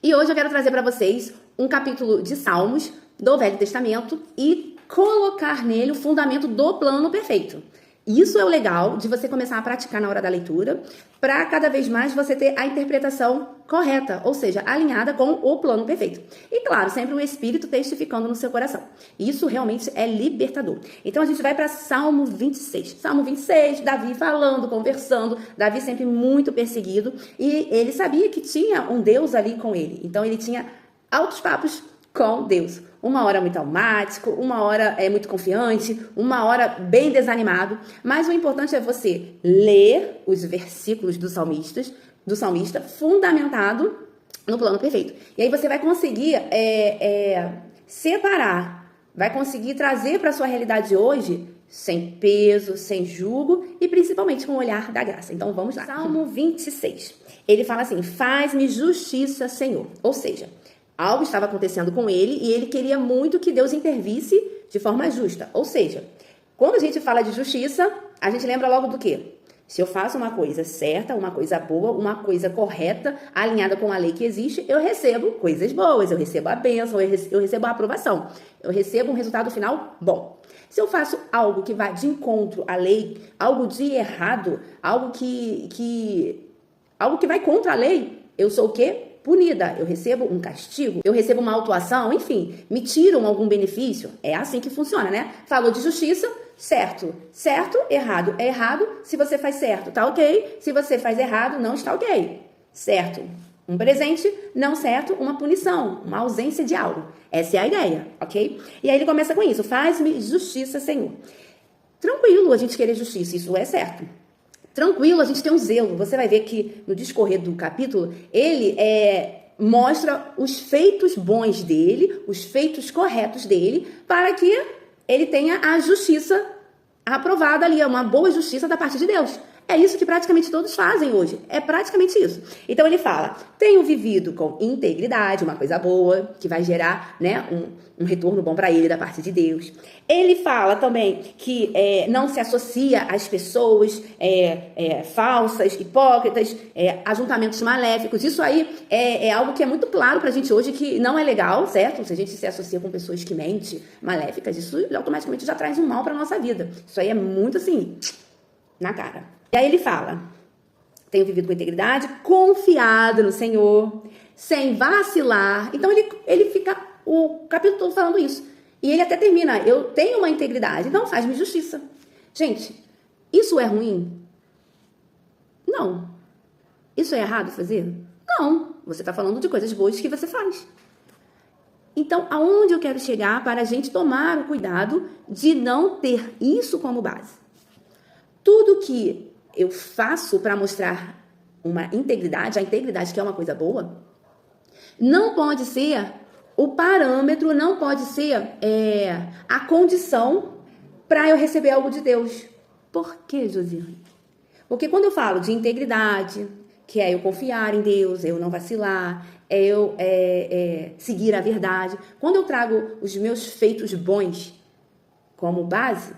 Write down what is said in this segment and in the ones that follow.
E hoje eu quero trazer para vocês um capítulo de Salmos do Velho Testamento e colocar nele o fundamento do plano perfeito. Isso é o legal de você começar a praticar na hora da leitura, para cada vez mais você ter a interpretação correta, ou seja, alinhada com o plano perfeito. E claro, sempre o Espírito testificando no seu coração. Isso realmente é libertador. Então a gente vai para Salmo 26. Salmo 26, Davi falando, conversando, Davi sempre muito perseguido, e ele sabia que tinha um Deus ali com ele. Então ele tinha altos papos com Deus. Uma hora muito almático, uma hora muito confiante, uma hora bem desanimado. Mas o importante é você ler os versículos do salmista fundamentado no plano perfeito. E aí você vai conseguir separar, vai conseguir trazer para a sua realidade hoje sem peso, sem julgo e principalmente com o olhar da graça. Então vamos lá. Salmo 26. Ele fala assim: faz-me justiça, Senhor. Ou seja, algo estava acontecendo com ele e ele queria muito que Deus intervisse de forma justa. Ou seja, quando a gente fala de justiça, a gente lembra logo do quê? Se eu faço uma coisa certa, uma coisa boa, uma coisa correta, alinhada com a lei que existe, eu recebo coisas boas, eu recebo a bênção, eu recebo a aprovação, eu recebo um resultado final bom. Se eu faço algo que vai de encontro à lei, algo de errado, algo que vai contra a lei, eu sou o quê? Punida, eu recebo um castigo, eu recebo uma autuação, enfim, me tiram algum benefício. É assim que funciona, né? Falou de justiça, certo, errado, é errado. Se você faz certo, tá ok. Se você faz errado, não está ok. Certo, um presente, não certo, uma punição, uma ausência de algo. Essa é a ideia, ok? E aí ele começa com isso: faz-me justiça, Senhor. Tranquilo a gente querer justiça, isso é certo. Tranquilo, a gente tem um zelo. Você vai ver que no discorrer do capítulo, ele mostra os feitos bons dele, os feitos corretos dele, para que ele tenha a justiça aprovada ali, uma boa justiça da parte de Deus. É isso que praticamente todos fazem hoje. É praticamente isso. Então ele fala: tenho vivido com integridade, uma coisa boa, que vai gerar, né, um retorno bom para ele da parte de Deus. Ele fala também que não se associa às pessoas falsas, hipócritas, ajuntamentos maléficos. Isso aí é algo que é muito claro pra gente hoje, que não é legal, certo? Se a gente se associa com pessoas que mentem, maléficas, isso automaticamente já traz um mal pra nossa vida. Isso aí é muito assim, na cara. E aí ele fala: tenho vivido com integridade, confiado no Senhor, sem vacilar. Então ele fica o capítulo todo falando isso. E ele até termina: eu tenho uma integridade, então faz-me justiça. Gente, isso é ruim? Não. Isso é errado fazer? Não. Você está falando de coisas boas que você faz. Então, aonde eu quero chegar para a gente tomar o cuidado de não ter isso como base? Tudo que eu faço para mostrar uma integridade, a integridade que é uma coisa boa, não pode ser o parâmetro, não pode ser a condição para eu receber algo de Deus. Por quê, Josiane? Porque quando eu falo de integridade, que é eu confiar em Deus, é eu não vacilar, é eu seguir a verdade, quando eu trago os meus feitos bons como base,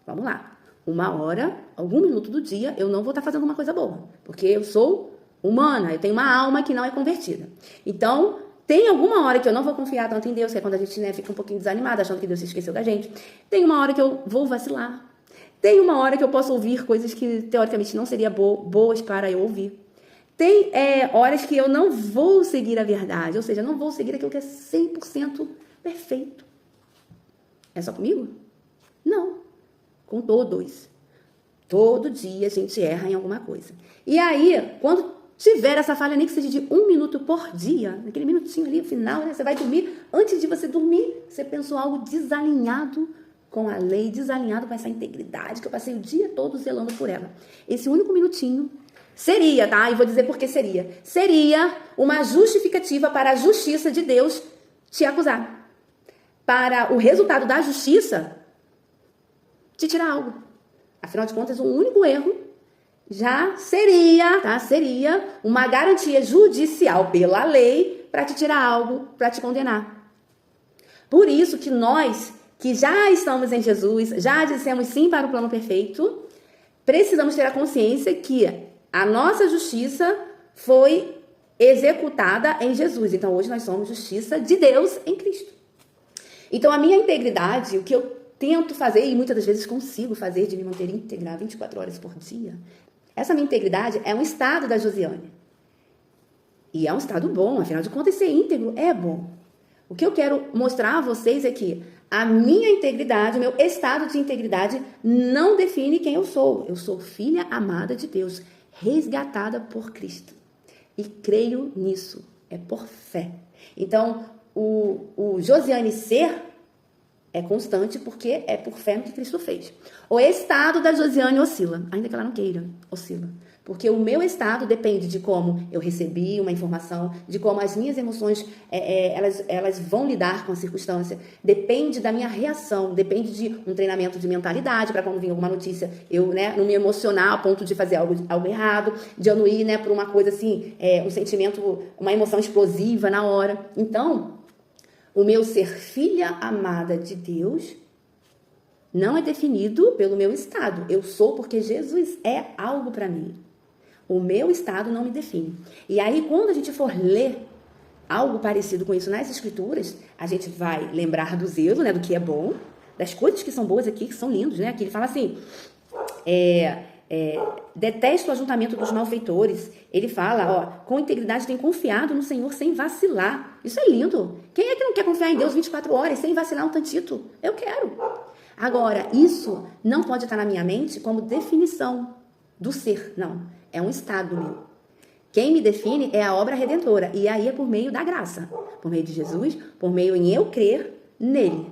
vamos lá. Uma hora, algum minuto do dia, eu não vou estar fazendo uma coisa boa. Porque eu sou humana, eu tenho uma alma que não é convertida. Então, tem alguma hora que eu não vou confiar tanto em Deus, que é quando a gente fica um pouquinho desanimada, achando que Deus se esqueceu da gente. Tem uma hora que eu vou vacilar. Tem uma hora que eu posso ouvir coisas que, teoricamente, não seriam boas para eu ouvir. Tem horas que eu não vou seguir a verdade, ou seja, não vou seguir aquilo que é 100% perfeito. É só comigo? Não. Com todos. Todo dia a gente erra em alguma coisa. E aí, quando tiver essa falha, nem que seja de 1 minuto por dia, naquele minutinho ali, no final, né, você vai dormir. Antes de você dormir, você pensou algo desalinhado com a lei, desalinhado com essa integridade, que eu passei o dia todo zelando por ela. Esse único minutinho seria, tá? E vou dizer por que seria. Seria uma justificativa para a justiça de Deus te acusar. Para o resultado da justiça te tirar algo. Afinal de contas, um único erro já seria, tá? Seria uma garantia judicial pela lei para te tirar algo, para te condenar. Por isso que nós, que já estamos em Jesus, já dissemos sim para o plano perfeito, precisamos ter a consciência que a nossa justiça foi executada em Jesus. Então, hoje nós somos justiça de Deus em Cristo. Então, a minha integridade, o que eu tento fazer, e muitas das vezes consigo fazer, de me manter íntegra 24 horas por dia, essa minha integridade é um estado da Josiane. E é um estado bom, afinal de contas, ser íntegro é bom. O que eu quero mostrar a vocês é que a minha integridade, o meu estado de integridade não define quem eu sou. Eu sou filha amada de Deus, resgatada por Cristo. E creio nisso, é por fé. Então, o Josiane ser é constante porque é por fé no que Cristo fez. O estado da Josiane oscila, ainda que ela não queira, oscila. Porque o meu estado depende de como eu recebi uma informação, de como as minhas emoções elas vão lidar com a circunstância. Depende da minha reação, depende de um treinamento de mentalidade para quando vir alguma notícia, eu não me emocionar a ponto de fazer algo errado, de eu não ir por uma coisa assim, um sentimento, uma emoção explosiva na hora. Então, o meu ser filha amada de Deus não é definido pelo meu estado. Eu sou porque Jesus é algo para mim. O meu estado não me define. E aí, quando a gente for ler algo parecido com isso nas Escrituras, a gente vai lembrar do zelo, do que é bom, das coisas que são boas aqui, que são lindos, Aqui ele fala assim, detesto o ajuntamento dos malfeitores. Ele fala, com integridade tem confiado no Senhor sem vacilar. Isso é lindo. Quem é que não quer confiar em Deus 24 horas sem vacilar um tantito? Eu quero. Agora, isso não pode estar na minha mente como definição do ser, não. É um estado meu. Quem me define é a obra redentora. E aí é por meio da graça. Por meio de Jesus, por meio em eu crer nele.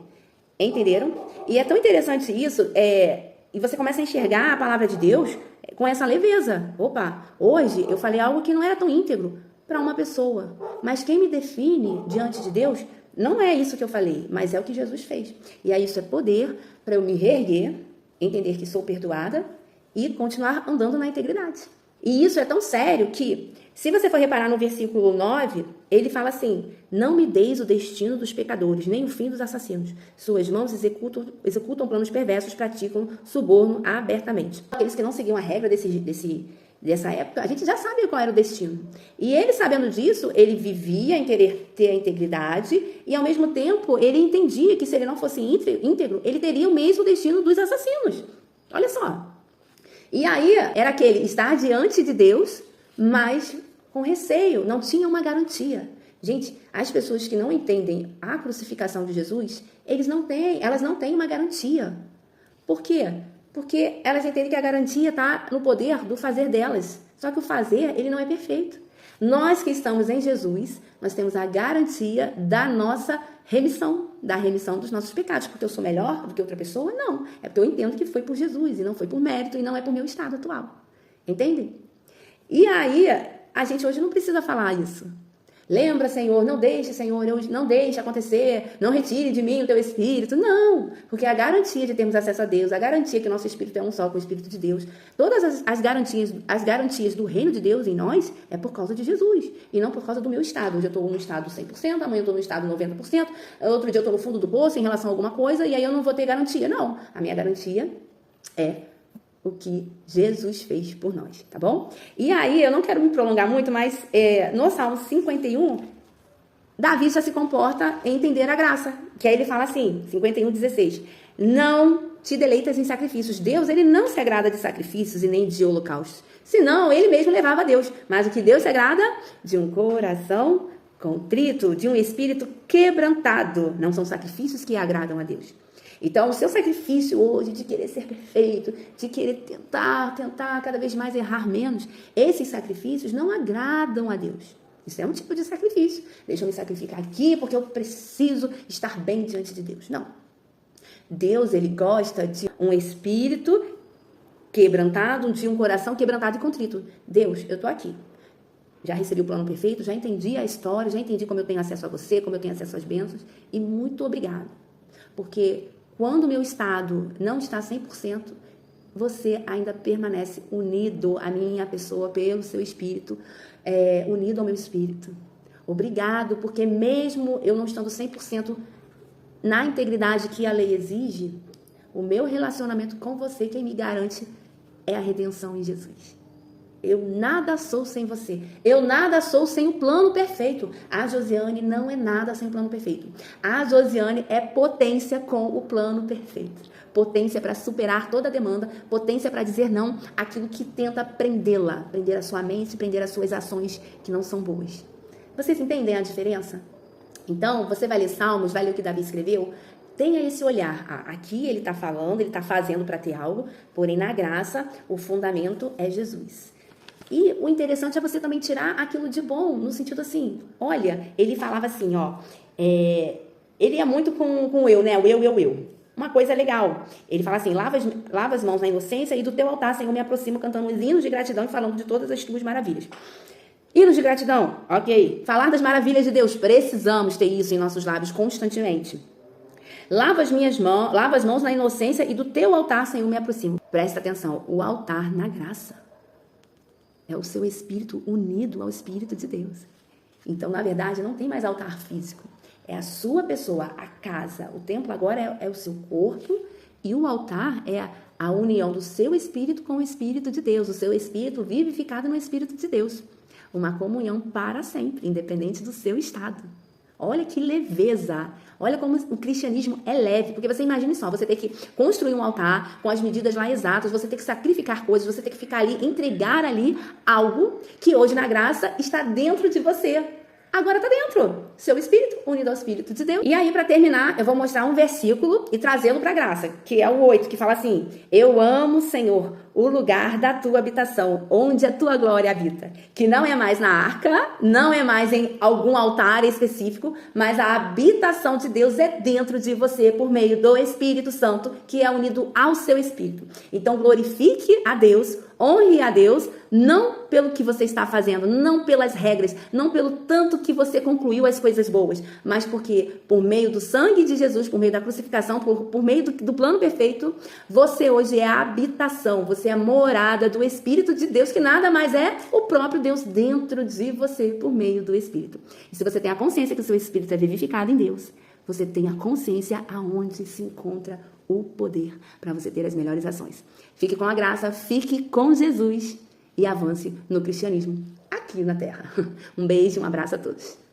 Entenderam? E é tão interessante isso, e você começa a enxergar a palavra de Deus com essa leveza. Opa, hoje eu falei algo que não era tão íntegro para uma pessoa. Mas quem me define diante de Deus não é isso que eu falei, mas é o que Jesus fez. E aí isso é poder para eu me reerguer, entender que sou perdoada e continuar andando na integridade. E isso é tão sério que, se você for reparar no versículo 9, ele fala assim, não me deis o destino dos pecadores, nem o fim dos assassinos. Suas mãos executam planos perversos, praticam suborno abertamente. Aqueles que não seguiam a regra dessa época, a gente já sabe qual era o destino. E ele, sabendo disso, ele vivia em querer ter a integridade e, ao mesmo tempo, ele entendia que se ele não fosse íntegro, ele teria o mesmo destino dos assassinos. Olha só. E aí, era aquele estar diante de Deus, mas com receio, não tinha uma garantia. Gente, as pessoas que não entendem a crucificação de Jesus, elas não têm uma garantia. Por quê? Porque elas entendem que a garantia está no poder do fazer delas. Só que o fazer, ele não é perfeito. Nós que estamos em Jesus, nós temos a garantia da nossa remissão, da remissão dos nossos pecados. Porque eu sou melhor do que outra pessoa? Não. É porque eu entendo que foi por Jesus, e não foi por mérito, e não é por meu estado atual. Entendem? E aí, a gente hoje não precisa falar isso. Lembra, Senhor, não deixe acontecer, não retire de mim o teu Espírito. Não, porque a garantia de termos acesso a Deus, a garantia que o nosso Espírito é um só com o Espírito de Deus, todas as garantias do reino de Deus em nós é por causa de Jesus e não por causa do meu estado. Hoje eu estou no estado 100%, amanhã eu estou no estado 90%, outro dia eu estou no fundo do poço em relação a alguma coisa e aí eu não vou ter garantia. Não, a minha garantia é o que Jesus fez por nós, tá bom? E aí, eu não quero me prolongar muito, mas no Salmo 51, Davi já se comporta em entender a graça, que aí ele fala assim, 51:16, não te deleitas em sacrifícios. Deus, ele não se agrada de sacrifícios e nem de holocaustos, senão ele mesmo levava a Deus. Mas o que Deus se agrada? De um coração contrito, de um espírito quebrantado. Não são sacrifícios que agradam a Deus. Então, o seu sacrifício hoje de querer ser perfeito, de querer tentar cada vez mais errar menos, esses sacrifícios não agradam a Deus. Isso é um tipo de sacrifício. Deixa eu me sacrificar aqui porque eu preciso estar bem diante de Deus. Não. Deus, ele gosta de um espírito quebrantado, de um coração quebrantado e contrito. Deus, eu tô aqui. Já recebi o plano perfeito, já entendi a história, já entendi como eu tenho acesso a você, como eu tenho acesso às bênçãos. E muito obrigado. Porque quando o meu estado não está 100%, você ainda permanece unido à minha pessoa pelo seu espírito, unido ao meu espírito. Obrigado, porque mesmo eu não estando 100% na integridade que a lei exige, o meu relacionamento com você, quem me garante, é a redenção em Jesus. Eu nada sou sem você. Eu nada sou sem o plano perfeito. A Josiane não é nada sem o plano perfeito. A Josiane é potência com o plano perfeito. Potência para superar toda a demanda. Potência para dizer não àquilo que tenta prendê-la. Prender a sua mente, prender as suas ações que não são boas. Vocês entendem a diferença? Então, você vai ler Salmos, vai ler o que Davi escreveu. Tenha esse olhar. Aqui ele está falando, ele está fazendo para ter algo, porém na graça o fundamento é Jesus. E o interessante é você também tirar aquilo de bom, no sentido assim, olha, ele falava assim, ele é muito com o eu, né? O eu. Uma coisa legal. Ele fala assim, lava as mãos na inocência e do teu altar, Senhor, me aproximo cantando os hinos de gratidão e falando de todas as tuas maravilhas. Hinos de gratidão, ok. Falar das maravilhas de Deus, precisamos ter isso em nossos lábios constantemente. Lava as mãos na inocência e do teu altar, Senhor, me aproximo. Presta atenção, o altar na graça é o seu espírito unido ao Espírito de Deus. Então, na verdade, não tem mais altar físico. É a sua pessoa, a casa. O templo agora é o seu corpo e o altar é a união do seu espírito com o Espírito de Deus. O seu espírito vivificado no Espírito de Deus. Uma comunhão para sempre, independente do seu estado. Olha que leveza, olha como o cristianismo é leve, porque você imagine só, você ter que construir um altar com as medidas lá exatas, você ter que sacrificar coisas, você ter que ficar ali, entregar ali algo que hoje na graça está dentro de você. Agora está dentro, seu espírito unido ao Espírito de Deus. E aí, para terminar, eu vou mostrar um versículo e trazê-lo para a graça, que é o 8, que fala assim, eu amo, Senhor, o lugar da tua habitação, onde a tua glória habita. Que não é mais na arca, não é mais em algum altar específico, mas a habitação de Deus é dentro de você por meio do Espírito Santo, que é unido ao seu espírito. Então, glorifique a Deus, honre a Deus, não pelo que você está fazendo, não pelas regras, não pelo tanto que você concluiu as coisas boas, mas porque por meio do sangue de Jesus, por meio da crucificação, por meio do plano perfeito, você hoje é a habitação, você é a morada do Espírito de Deus, que nada mais é o próprio Deus dentro de você por meio do Espírito. E se você tem a consciência que o seu Espírito é vivificado em Deus, você tem a consciência aonde se encontra o poder para você ter as melhores ações. Fique com a graça, fique com Jesus e avance no cristianismo aqui na Terra. Um beijo, um abraço a todos.